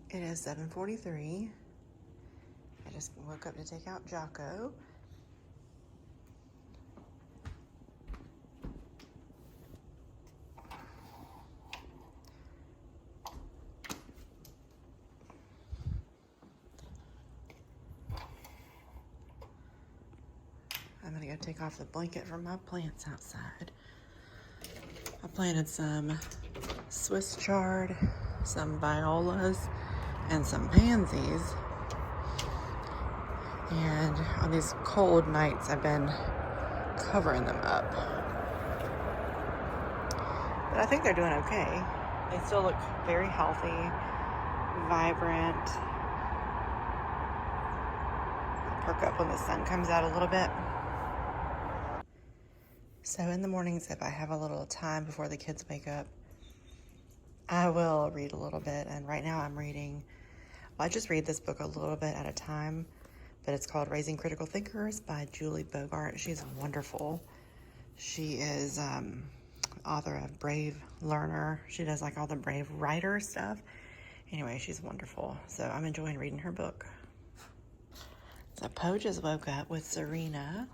It is 7:43. I just woke up to take out Jocko. I'm gonna go take off the blanket from my plants outside. I planted some Swiss chard, some violas, and some pansies. And on these cold nights, I've been covering them up. But I think they're doing okay. They still look very healthy, vibrant. Perk up when the sun comes out a little bit. So in the mornings, if I have a little time before the kids wake up, I will read a little bit. And right now I'm reading, I just read this book a little bit at a time, but it's called Raising Critical Thinkers by Julie Bogart. She's wonderful. She is author of Brave Learner. She does like all the Brave Writer stuff. Anyway, she's wonderful. So I'm enjoying reading her book. So Poe just woke up with Serena.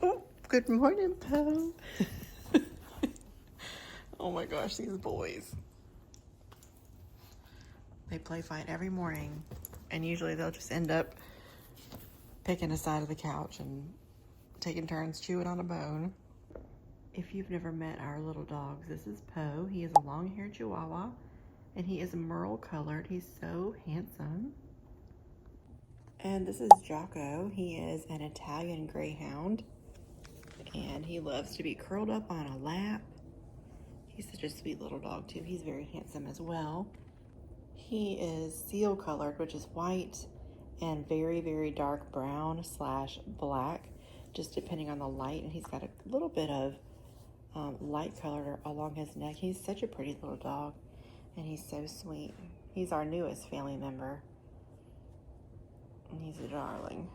Oh, good morning, Poe. Oh my gosh, these boys. They play fight every morning, and usually they'll just end up picking a side of the couch and taking turns chewing on a bone. If you've never met our little dogs, this is Poe. He is a long-haired Chihuahua, and he is merle colored. He's so handsome. And this is Jocko. He is an Italian Greyhound, and he loves to be curled up on a lap. He's such a sweet little dog too. He's very handsome as well. He is seal colored, which is white and very, very dark brown / black, just depending on the light. And he's got a little bit of light color along his neck. He's such a pretty little dog, and he's so sweet. He's our newest family member, and he's a darling.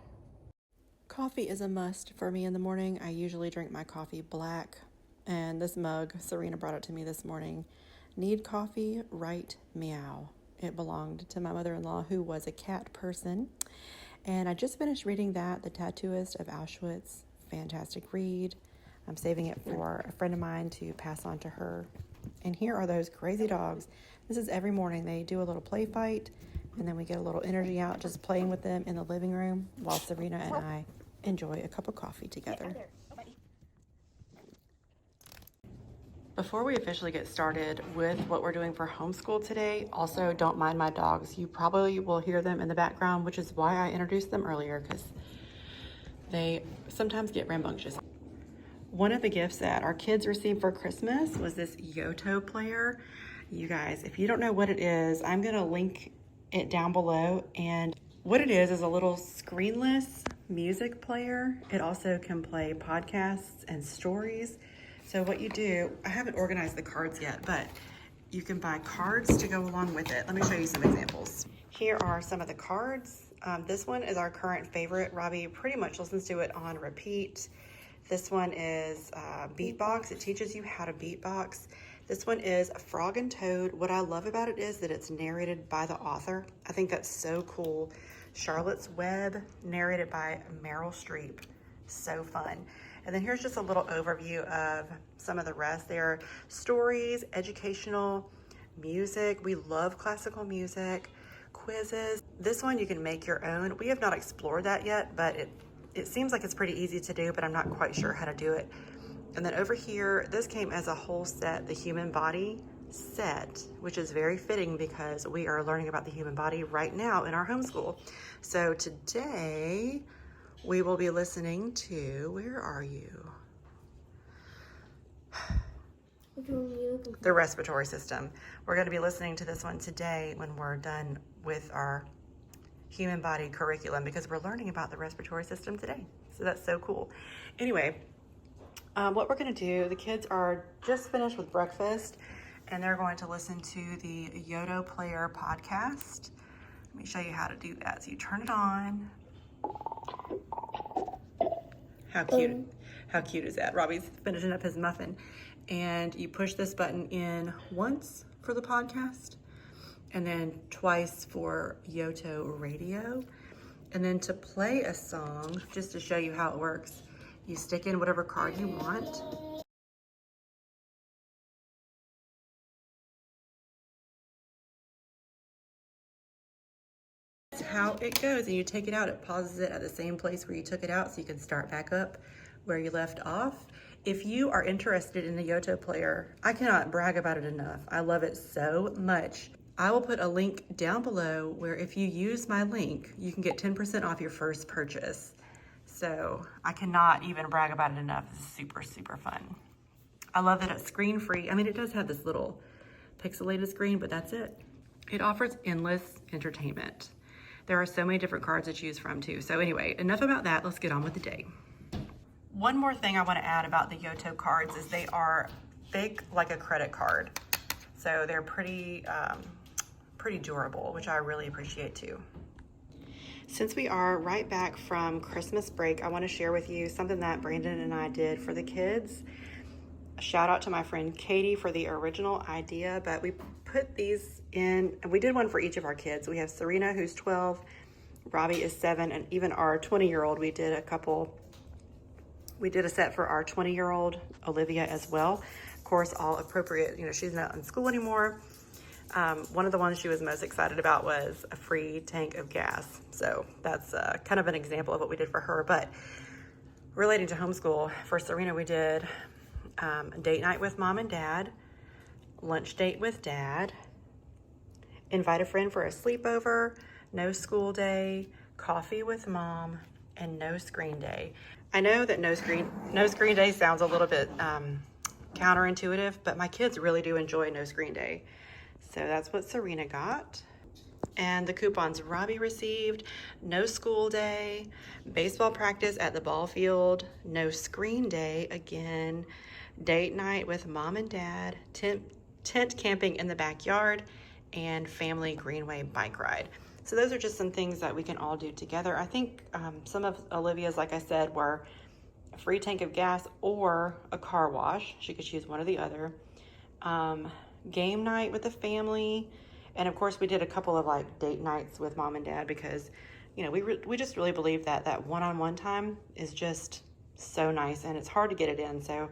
Coffee is a must for me in the morning. I usually drink my coffee black, and this mug, Serena brought it to me this morning. Need coffee, right meow. It belonged to my mother-in-law, who was a cat person. And I just finished reading that, The Tattooist of Auschwitz. Fantastic read. I'm saving it for a friend of mine to pass on to her. And here are those crazy dogs. This is every morning. They do a little play fight, and then we get a little energy out just playing with them in the living room while Serena and I enjoy a cup of coffee together. Before we officially get started with what we're doing for homeschool today, also don't mind my dogs. You probably will hear them in the background, which is why I introduced them earlier, because they sometimes get rambunctious. One of the gifts that our kids received for Christmas was this Yoto Player. You guys, if you don't know what it is, I'm gonna link it down below. And what it is a little screenless music player. It also can play podcasts and stories. So what you do, I haven't organized the cards yet, but you can buy cards to go along with it. Let me show you some examples. Here are some of the cards. This one is our current favorite. Robbie pretty much listens to it on repeat. This one is beatbox. It teaches you how to beatbox. This one is Frog and Toad. What I love about it is that it's narrated by the author. I think that's so cool. Charlotte's Web, narrated by Meryl Streep. So fun. And then here's just a little overview of some of the rest. There are stories, educational, music. We love classical music, quizzes. This one you can make your own. We have not explored that yet, but it seems like it's pretty easy to do, but I'm not quite sure how to do it. And then over here, this came as a whole set, the human body set, which is very fitting because we are learning about the human body right now in our homeschool. So today, we will be listening to, where are you? The respiratory system. We're going to be listening to this one today when we're done with our human body curriculum, because we're learning about the respiratory system today. So that's so cool. Anyway, what we're going to do, the kids are just finished with breakfast, and they're going to listen to the Yoto Player podcast. Let me show you how to do that. So you turn it on. How cute is that? Robbie's finishing up his muffin. And you push this button in once for the podcast, and then twice for Yoto radio. And then to play a song, just to show you how it works, you stick in whatever card you want. That's how it goes, and you take it out. It pauses it at the same place where you took it out, so you can start back up where you left off. If you are interested in the Yoto Player, I cannot brag about it enough. I love it so much. I will put a link down below where if you use my link, you can get 10% off your first purchase. So I cannot even brag about it enough. It's super, super fun. I love that it's screen free. I mean, it does have this little pixelated screen, but that's it. It offers endless entertainment. There are so many different cards to choose from too. So anyway, enough about that. Let's get on with the day. One more thing I want to add about the Yoto cards is they are thick like a credit card. So they're pretty durable, which I really appreciate too. Since we are right back from Christmas break, I want to share with you something that Brandon and I did for the kids. A shout out to my friend Katie for the original idea, but we put these in, and we did one for each of our kids. We have Serena, who's 12, Robbie is 7, and even our 20-year-old, we did a set for our 20-year-old, Olivia, as well. Of course, all appropriate, she's not in school anymore. One of the ones she was most excited about was a free tank of gas. So that's kind of an example of what we did for her. But relating to homeschool, for Serena, we did date night with mom and dad, lunch date with dad, invite a friend for a sleepover, no school day, coffee with mom, and no screen day. I know that no screen day sounds a little bit counterintuitive, but my kids really do enjoy no screen day. So that's what Serena got. And the coupons Robbie received: no school day, baseball practice at the ball field, no screen day again, date night with mom and dad, tent camping in the backyard, and family greenway bike ride. So those are just some things that we can all do together. I think some of Olivia's, like I said, were a free tank of gas or a car wash. She could choose one or the other. Game night with the family. And of course we did a couple of like date nights with mom and dad because, we just really believe that one-on-one time is just so nice and it's hard to get it in. So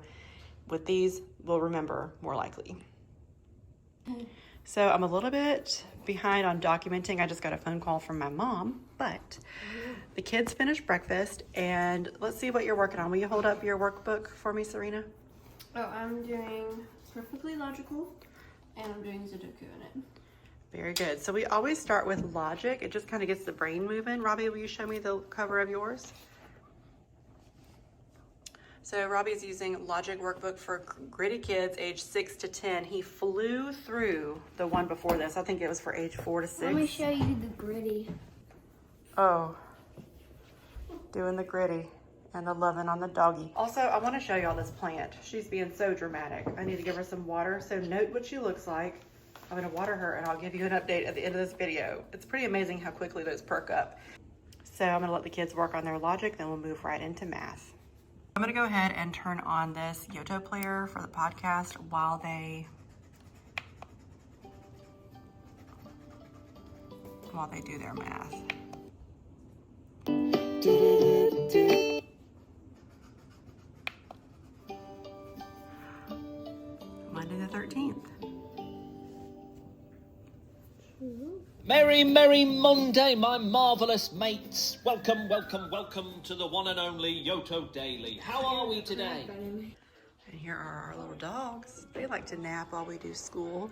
with these, we'll remember more likely. So I'm a little bit behind on documenting. I just got a phone call from my mom, but the kids finished breakfast, and let's see what you're working on. Will you hold up your workbook for me, Serena? Oh, I'm doing Perfectly Logical, and I'm doing Sudoku in it. Very good. So we always start with logic. It just kind of gets the brain moving. Robbie, will you show me the cover of yours? So Robbie's using Logic Workbook for gritty kids age 6 to 10. He flew through the one before this. I think it was for age 4 to 6. Let me show you the gritty. Oh, doing the gritty and the loving on the doggy. Also, I want to show y'all this plant. She's being so dramatic. I need to give her some water. So note what she looks like. I'm going to water her and I'll give you an update at the end of this video. It's pretty amazing how quickly those perk up. So I'm going to let the kids work on their logic, then we'll move right into math. I'm going to go ahead and turn on this Yoto Player for the podcast while they do their math. Monday the 13th. Merry, merry Monday, my marvellous mates. Welcome, welcome, welcome to the one and only Yoto Daily. How are we today? And here are our little dogs. They like to nap while we do school.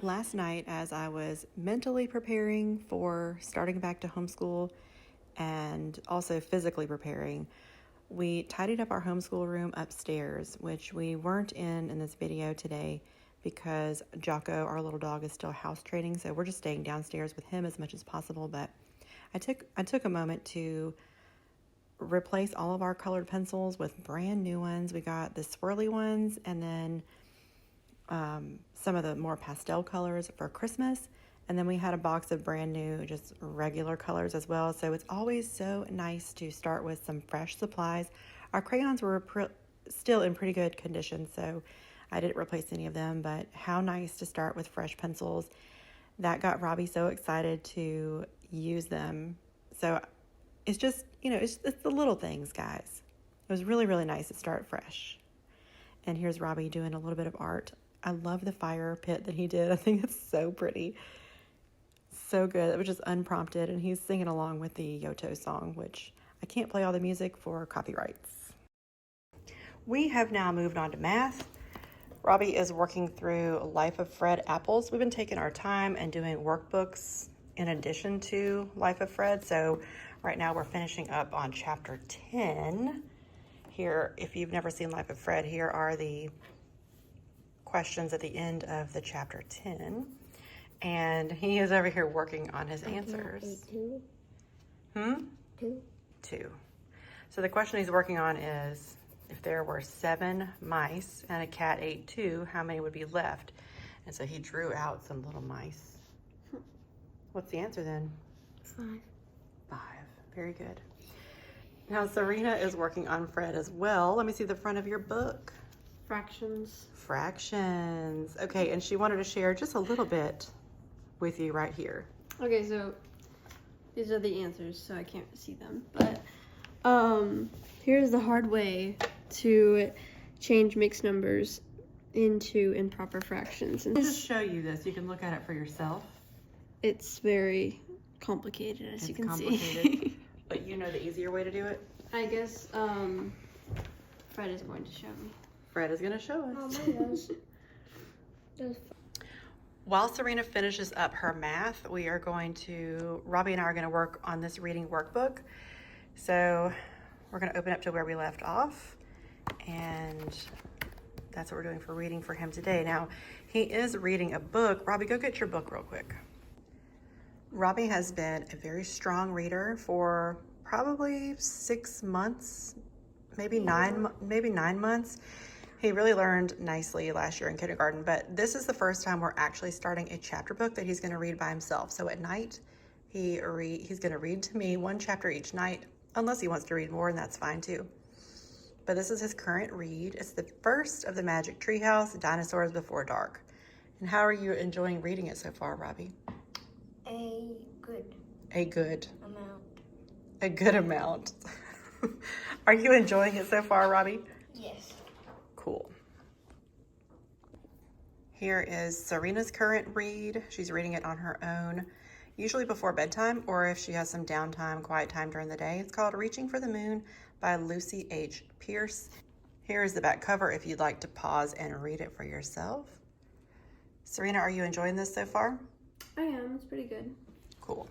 Last night, as I was mentally preparing for starting back to homeschool and also physically preparing, we tidied up our homeschool room upstairs, which we weren't in this video today because Jocko, our little dog, is still house training, so we're just staying downstairs with him as much as possible. But I took a moment to replace all of our colored pencils with brand new ones. We got the swirly ones and then some of the more pastel colors for Christmas. And then we had a box of brand new, just regular colors as well. So it's always so nice to start with some fresh supplies. Our crayons were still in pretty good condition, so I didn't replace any of them, but how nice to start with fresh pencils. That got Robbie so excited to use them. So it's just, it's the little things, guys. It was really, really nice to start fresh. And here's Robbie doing a little bit of art. I love the fire pit that he did. I think it's so pretty. So good. It was just unprompted, and he's singing along with the Yoto song, which I can't play all the music for copyrights. We have now moved on to math. Robbie is working through Life of Fred Apples. We've been taking our time and doing workbooks in addition to Life of Fred. So right now we're finishing up on chapter 10. Here, if you've never seen Life of Fred, here are the questions at the end of the chapter 10. And he is over here working on his answers. Two. So the question he's working on is, if there were 7 mice and a cat ate 2, how many would be left? And so he drew out some little mice. What's the answer then? 5. 5. Very good. Now Serena is working on Fred as well. Let me see the front of your book. Fractions. Fractions. Okay, and she wanted to share just a little bit with you right here. Okay, so these are the answers, so I can't see them. But here's the hard way to change mixed numbers into improper fractions. And I'll just show you this. You can look at it for yourself. it's very complicated, as you can see. But you know the easier way to do it? I guess Fred is going to show me. Fred is going to show us. Oh, While Serena finishes up her math, Robbie and I are going to work on this reading workbook. So we're going to open up to where we left off, and that's what we're doing for reading for him today. Now, he is reading a book. Robbie, go get your book real quick. Robbie has been a very strong reader for probably 6 months, maybe 9 months. He really learned nicely last year in kindergarten, but this is the first time we're actually starting a chapter book that he's going to read by himself. So at night, he's going to read to me 1 chapter each night, unless he wants to read more, and that's fine too. But this is his current read. It's the first of the Magic Treehouse, Dinosaurs Before Dark. And how are you enjoying reading it so far, Robbie? a good A good amount. A good amount. Are you enjoying it so far, Robbie? Yes. Cool. Here is Serena's current read. She's reading it on her own, usually before bedtime, or if she has some downtime, quiet time during the day. It's called Reaching for the Moon by Lucy H. Pierce. Here is the back cover if you'd like to pause and read it for yourself. Serena, are you enjoying this so far? I am. It's pretty good. Cool.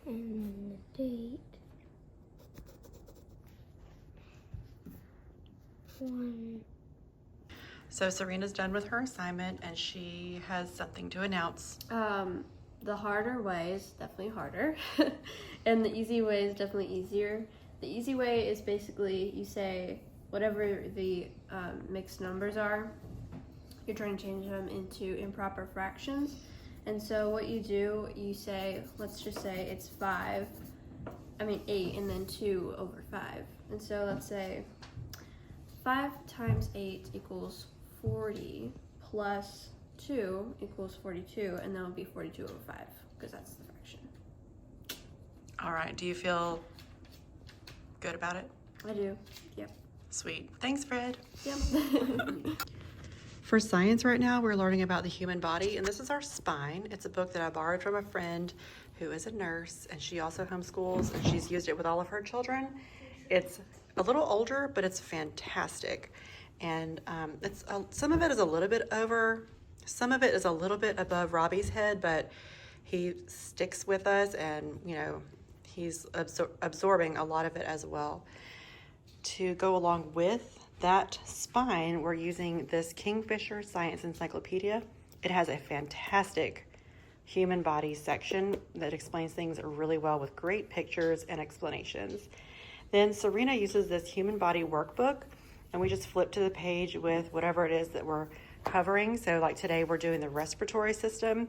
And then the date. 1. So Serena's done with her assignment, and she has something to announce. The harder way is definitely harder, and the easy way is definitely easier. The easy way is basically you say whatever the mixed numbers are, you're trying to change them into improper fractions. And so what you do, you say, let's just say it's 8 and then 2 over 5. And so let's say 5 times 8 equals 40 plus 2 equals 42, and that would be 42 over 5, because that's the fraction. All right, do you feel good about it? I do, yep. Sweet. Thanks, Fred. Yep. For science right now, we're learning about the human body, and this is our spine. It's a book that I borrowed from a friend who is a nurse, and she also homeschools, and she's used it with all of her children. It's a little older, but it's fantastic. And some of it is a little bit above Robbie's head, but he sticks with us, and he's absorbing a lot of it as well. To go along with that spine, we're using this Kingfisher Science Encyclopedia. It has a fantastic human body section that explains things really well with great pictures and explanations. Then Serena uses this human body workbook, and we just flip to the page with whatever it is that we're covering. So like today, we're doing the respiratory system.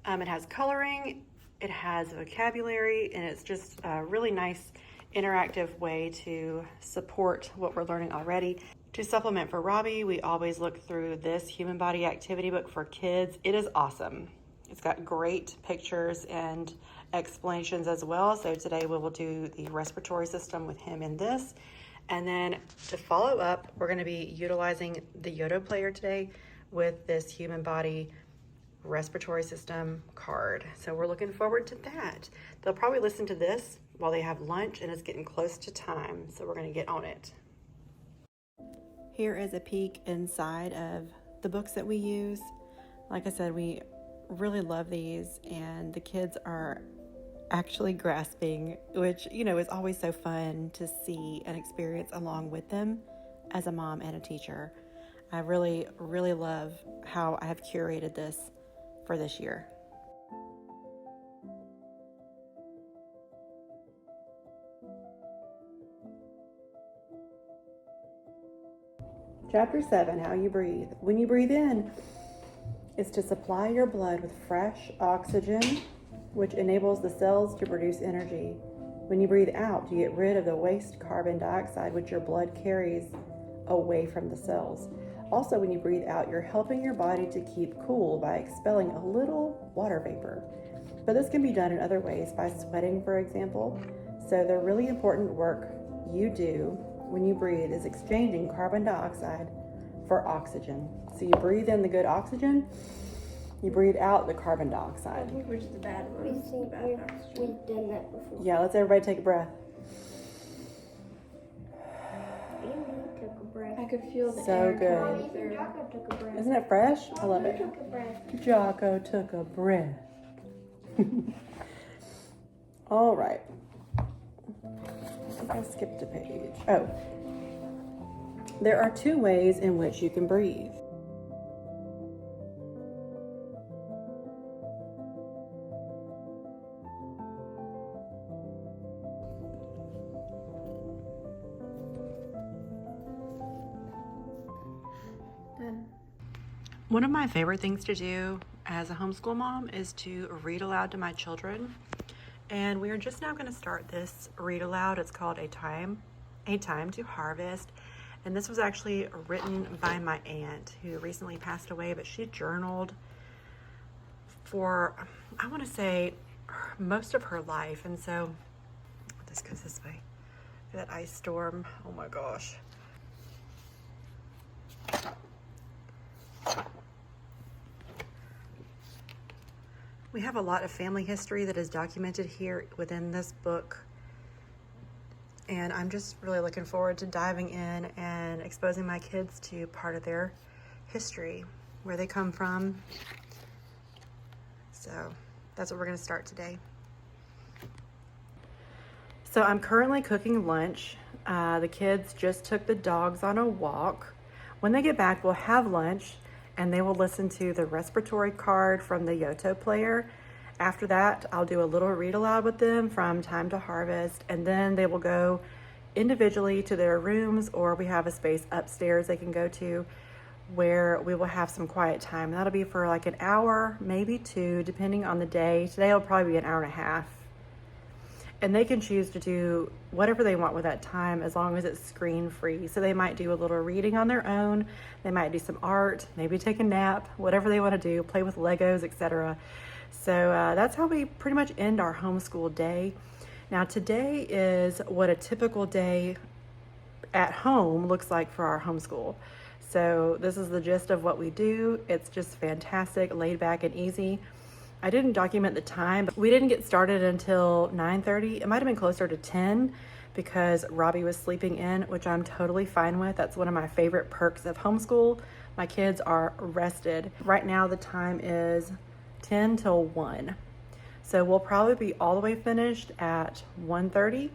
It has coloring, it has vocabulary, and it's just really nice interactive way to support what we're learning already. To supplement for Robbie, we always look through this human body activity book for kids. It is awesome. It's got great pictures and explanations as well. So today we will do the respiratory system with him in this. And then to follow up, we're going to be utilizing the Yoto Player today with this human body respiratory system card. So we're looking forward to that. They'll probably listen to this while they have lunch, and it's getting close to time. So we're going to get on it. Here is a peek inside of the books that we use. Like I said, we really love these, and the kids are actually grasping, which, you know, is always so fun to see and experience along with them as a mom and a teacher. I really, really love how I have curated this for this year. Chapter 7, how you breathe. When you breathe in, it's to supply your blood with fresh oxygen, which enables the cells to produce energy. When you breathe out, you get rid of the waste carbon dioxide, which your blood carries away from the cells. Also, when you breathe out, you're helping your body to keep cool by expelling a little water vapor. But this can be done in other ways, by sweating, for example. So the really important work you do when you breathe is exchanging carbon dioxide for oxygen. So you breathe in the good oxygen, you breathe out the carbon dioxide. Which is the bad one. We've done that before. Yeah, let's everybody take a breath. Amy took a breath. I could feel the So air good. coming through. Jocko took a breath. Isn't it fresh? I love You it. took a breath. Jocko took a breath. All right. I think I skipped a page. Oh. There are 2 ways in which you can breathe. Done. One of my favorite things to do as a homeschool mom is to read aloud to my children. And we are just now going to start this read aloud. It's called A Time to Harvest. And this was actually written by my aunt who recently passed away, but she journaled for, I want to say, most of her life. And so, this goes this way. That ice storm, oh my gosh. We have a lot of family history that is documented here within this book. And I'm just really looking forward to diving in and exposing my kids to part of their history, where they come from. So that's what we're going to start today. So I'm currently cooking lunch. The kids just took the dogs on a walk. When they get back, we'll have lunch, and they will listen to the respiratory card from the Yoto Player. After that, I'll do a little read aloud with them from Time to Harvest, and then they will go individually to their rooms, or we have a space upstairs they can go to where we will have some quiet time. That'll be for like an hour, maybe 2, depending on the day. Today will probably be an hour and a half. And they can choose to do whatever they want with that time as long as it's screen free. So they might do a little reading on their own. They might do some art, maybe take a nap, whatever they want to do, play with Legos, etc. So that's how we pretty much end our homeschool day. Now today is what a typical day at home looks like for our homeschool. So this is the gist of what we do. It's just fantastic, laid back and easy. I didn't document the time, but we didn't get started until 9:30. It might have been closer to 10 because Robbie was sleeping in, which I'm totally fine with. That's one of my favorite perks of homeschool. My kids are rested. Right now the time is 10 till 1. So we'll probably be all the way finished at 1:30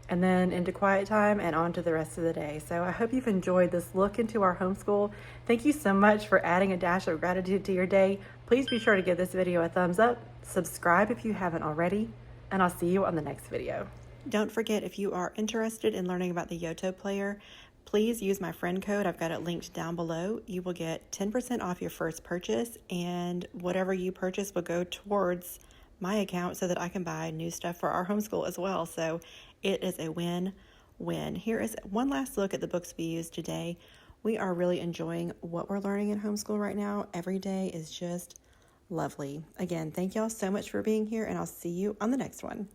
and then into quiet time and on to the rest of the day. So I hope you've enjoyed this look into our homeschool. Thank you so much for adding a dash of gratitude to your day. Please be sure to give this video a thumbs up, subscribe if you haven't already, and I'll see you on the next video. Don't forget, if you are interested in learning about the Yoto Player, please use my friend code. I've got it linked down below. You will get 10% off your first purchase, and whatever you purchase will go towards my account so that I can buy new stuff for our homeschool as well. So It is a win-win. Here is one last look at the books we used today. We are really enjoying what we're learning in homeschool right now. Every day is just lovely. Again, thank y'all so much for being here, and I'll see you on the next one.